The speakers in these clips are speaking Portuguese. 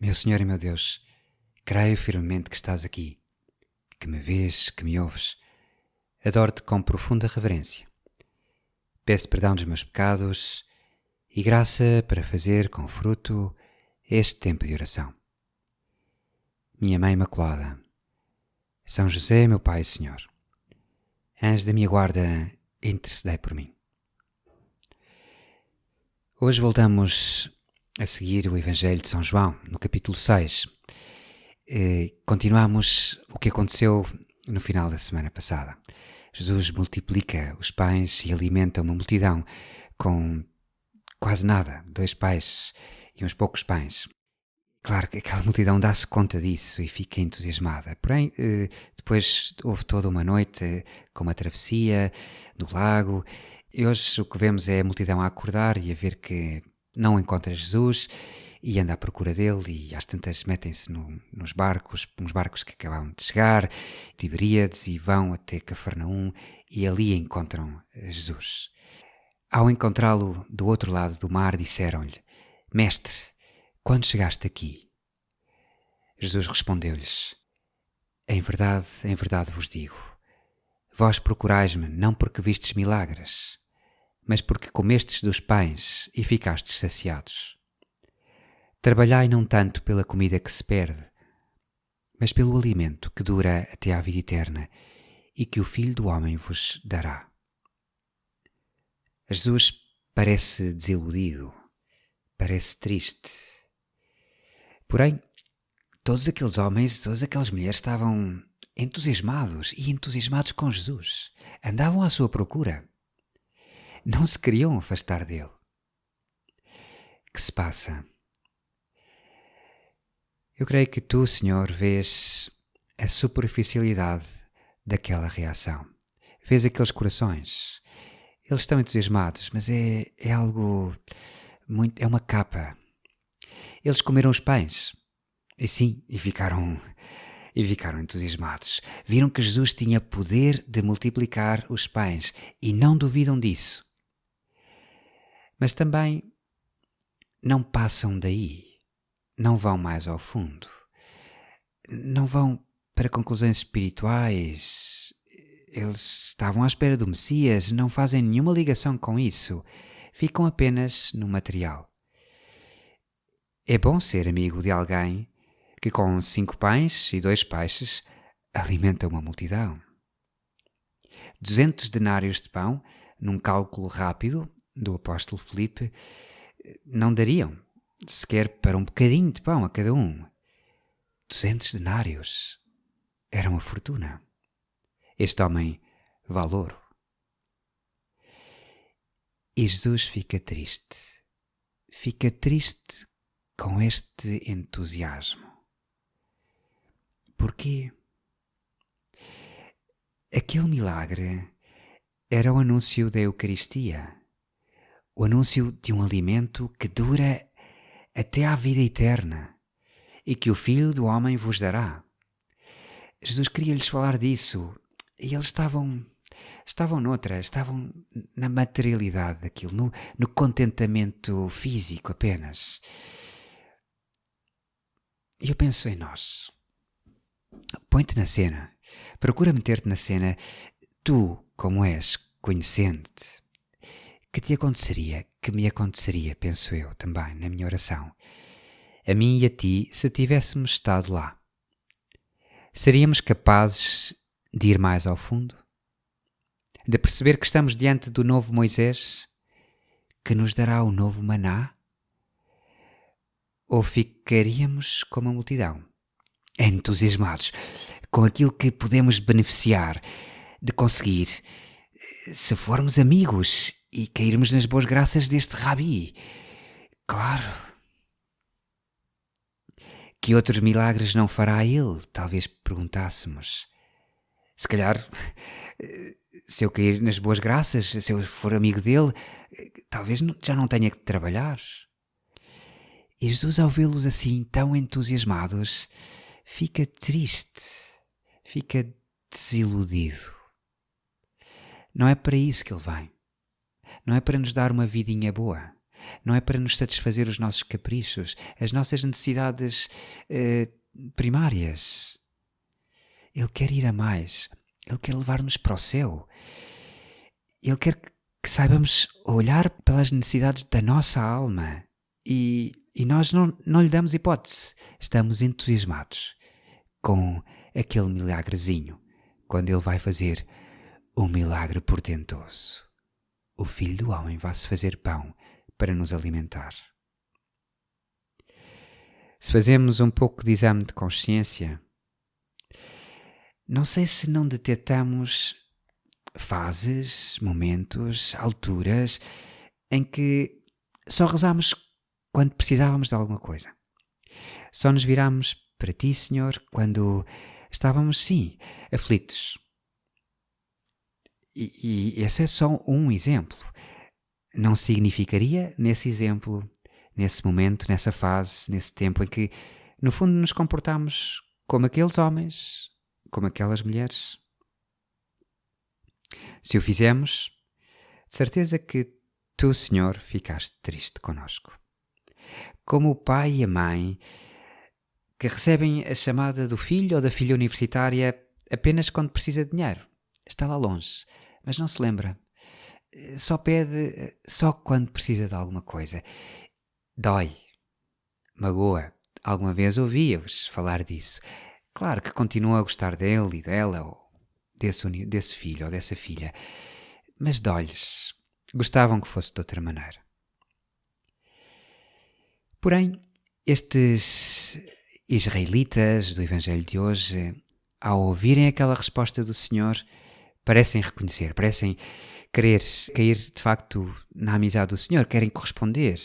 Meu Senhor e meu Deus, creio firmemente que estás aqui, que me vês, que me ouves. Adoro-te com profunda reverência. Peço perdão dos meus pecados e graça para fazer com fruto este tempo de oração. Minha Mãe Imaculada, São José, meu Pai e Senhor, anjo da minha guarda, intercedei por mim. Hoje voltamos a seguir o Evangelho de São João, no capítulo 6. Continuamos o que aconteceu no final da semana passada. Jesus multiplica os pães e alimenta uma multidão com quase nada, 2 pães e uns poucos pães. Claro que aquela multidão dá-se conta disso e fica entusiasmada. Porém, depois houve toda uma noite com uma travessia do lago. E hoje o que vemos é a multidão a acordar e a ver que não encontra Jesus e anda à procura dele, e às tantas metem-se nos barcos, uns barcos que acabam de chegar, Tiberíades, e vão até Cafarnaum e ali encontram Jesus. Ao encontrá-lo do outro lado do mar, disseram-lhe: Mestre, quando chegaste aqui? Jesus respondeu-lhes: em verdade vos digo, vós procurais-me não porque vistes milagres, mas porque comestes dos pães e ficastes saciados. Trabalhai não tanto pela comida que se perde, mas pelo alimento que dura até à vida eterna e que o Filho do Homem vos dará. Jesus parece desiludido, parece triste. Porém, todos aqueles homens, todas aquelas mulheres estavam entusiasmados com Jesus. Andavam à sua procura. Não se queriam afastar dele. Que se passa? Eu creio que tu, Senhor, vês a superficialidade daquela reação. Vês aqueles corações. Eles estão entusiasmados, mas é algo muito... é uma capa. Eles comeram os pães. E sim, e ficaram entusiasmados. Viram que Jesus tinha poder de multiplicar os pães e não duvidam disso. Mas também não passam daí. Não vão mais ao fundo, não vão para conclusões espirituais. Eles estavam à espera do Messias, não fazem nenhuma ligação com isso, ficam apenas no material. É bom ser amigo de alguém que com 5 pães e 2 peixes alimenta uma multidão. 200 denários de pão, num cálculo rápido do apóstolo Filipe, não dariam sequer para um bocadinho de pão a cada um. 200 denários. Era uma fortuna. Este homem vale ouro. E Jesus fica triste. Fica triste com este entusiasmo. Porquê? Aquele milagre era o anúncio da Eucaristia. O anúncio de um alimento que dura até à vida eterna, e que o Filho do Homem vos dará. Jesus queria-lhes falar disso, e eles estavam noutra, estavam na materialidade daquilo, no contentamento físico apenas. E eu penso em nós. Põe-te na cena, procura meter-te na cena, tu, como és, conhecendo-te. Que me aconteceria, penso eu também, na minha oração, a mim e a ti, se tivéssemos estado lá? Seríamos capazes de ir mais ao fundo? De perceber que estamos diante do novo Moisés, que nos dará o novo maná? Ou ficaríamos como a multidão, entusiasmados com aquilo que podemos beneficiar de conseguir, se formos amigos e cairmos nas boas graças deste Rabi? Claro. Que outros milagres não fará ele? Talvez perguntássemos. Se calhar, se eu cair nas boas graças, se eu for amigo dele, talvez já não tenha que trabalhar. E Jesus, ao vê-los assim tão entusiasmados, fica triste, fica desiludido. Não é para isso que ele vem. Não é para nos dar uma vidinha boa. não é para nos satisfazer os nossos caprichos, as nossas necessidades primárias. Ele quer ir a mais. Ele quer levar-nos para o céu. Ele quer que saibamos olhar pelas necessidades da nossa alma. E nós não lhe damos hipótese. Estamos entusiasmados com aquele milagrezinho, quando ele vai fazer um milagre portentoso. O Filho do Homem vai-se fazer pão para nos alimentar. Se fazemos um pouco de exame de consciência, não sei se não detectamos fases, momentos, alturas em que só rezamos quando precisávamos de alguma coisa. Só nos virámos para ti, Senhor, quando estávamos, sim, aflitos. E esse é só um exemplo. Não significaria, nesse exemplo, nesse momento, nessa fase, nesse tempo em que, no fundo, nos comportamos como aqueles homens, como aquelas mulheres? Se o fizemos, de certeza que tu, Senhor, ficaste triste conosco. Como o pai e a mãe que recebem a chamada do filho ou da filha universitária apenas quando precisa de dinheiro. Está lá longe, mas não se lembra. Só pede só quando precisa de alguma coisa. Dói, magoa. Alguma vez ouvi-os falar disso. Claro que continua a gostar dele e dela, ou desse filho ou dessa filha, mas dói-lhes. Gostavam que fosse de outra maneira. Porém, estes israelitas do Evangelho de hoje, ao ouvirem aquela resposta do Senhor, parecem reconhecer, parecem querer cair de facto na amizade do Senhor, querem corresponder.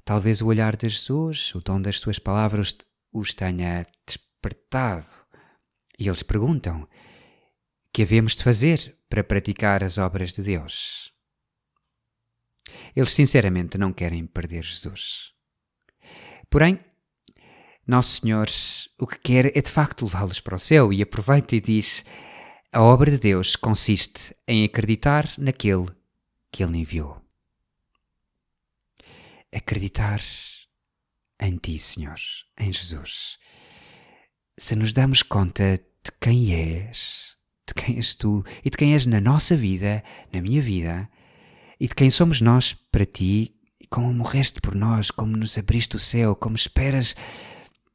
Talvez o olhar de Jesus, o tom das suas palavras os tenha despertado. E eles perguntam: que havemos de fazer para praticar as obras de Deus? Eles sinceramente não querem perder Jesus. Porém, Nosso Senhor o que quer é de facto levá-los para o céu e aproveita e diz: a obra de Deus consiste em acreditar naquele que Ele enviou. Acreditar em Ti, Senhor, em Jesus. Se nos damos conta de quem és Tu e de quem és na nossa vida, na minha vida, e de quem somos nós para Ti, como morreste por nós, como nos abriste o céu, como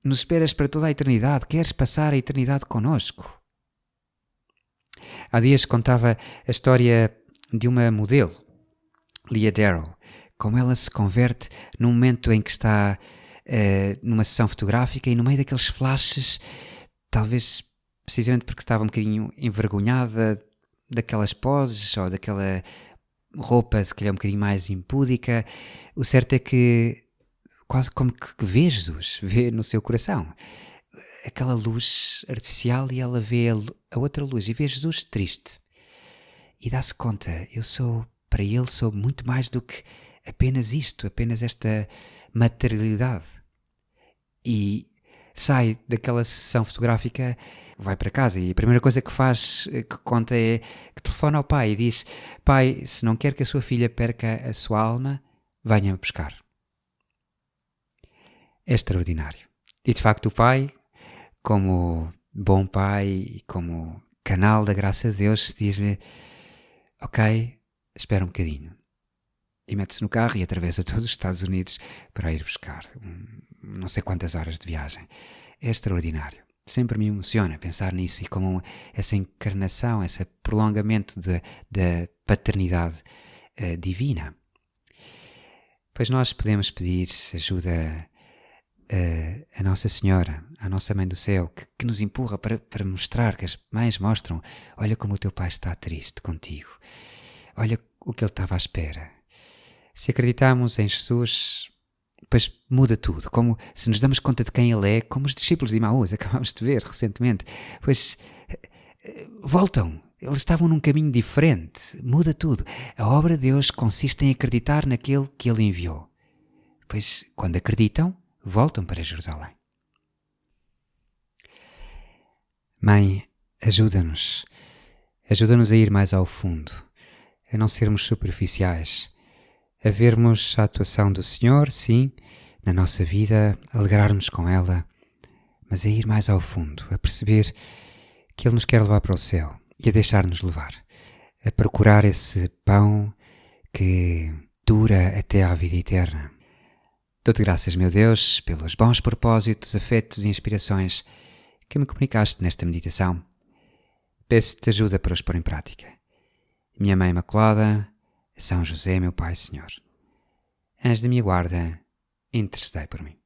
nos esperas para toda a eternidade, queres passar a eternidade connosco. Há dias contava a história de uma modelo, Leah Darrow, como ela se converte num momento em que está numa sessão fotográfica e no meio daqueles flashes, talvez precisamente porque estava um bocadinho envergonhada daquelas poses ou daquela roupa, se calhar um bocadinho mais impúdica, o certo é que quase como que vê Jesus, vê no seu coração aquela luz artificial e ela vê a outra luz e vê Jesus triste. E dá-se conta, para ele sou muito mais do que apenas isto, apenas esta materialidade. E sai daquela sessão fotográfica, vai para casa e a primeira coisa que faz, que conta, é que telefona ao pai e diz: pai, se não quer que a sua filha perca a sua alma, venha-me buscar. É extraordinário. E de facto o pai, como bom pai e como canal da graça de Deus, diz-lhe: ok, espera um bocadinho. E mete-se no carro e atravessa todos os Estados Unidos para ir buscar. Não sei quantas horas de viagem. É extraordinário. Sempre me emociona pensar nisso e como essa encarnação, esse prolongamento da paternidade divina. Pois nós podemos pedir ajuda a Nossa Senhora, a Nossa Mãe do Céu, que nos empurra para mostrar, que as mães mostram: olha como o teu pai está triste contigo, olha o que ele estava à espera. Se acreditarmos em Jesus, pois muda tudo, como se nos damos conta de quem Ele é, como os discípulos de Emaús, acabámos de ver recentemente, pois voltam, eles estavam num caminho diferente, muda tudo. A obra de Deus consiste em acreditar naquele que Ele enviou. Pois quando acreditam, voltam para Jerusalém. Mãe, ajuda-nos a ir mais ao fundo, a não sermos superficiais, a vermos a atuação do Senhor, sim, na nossa vida, a alegrarmos com ela, mas a ir mais ao fundo, a perceber que Ele nos quer levar para o céu e a deixar-nos levar, a procurar esse pão que dura até à vida eterna. Dou-te graças, meu Deus, pelos bons propósitos, afetos e inspirações que me comunicaste nesta meditação. Peço-te ajuda para os pôr em prática. Minha Mãe Imaculada, São José, meu Pai Senhor, anjo da minha guarda, intercedei por mim.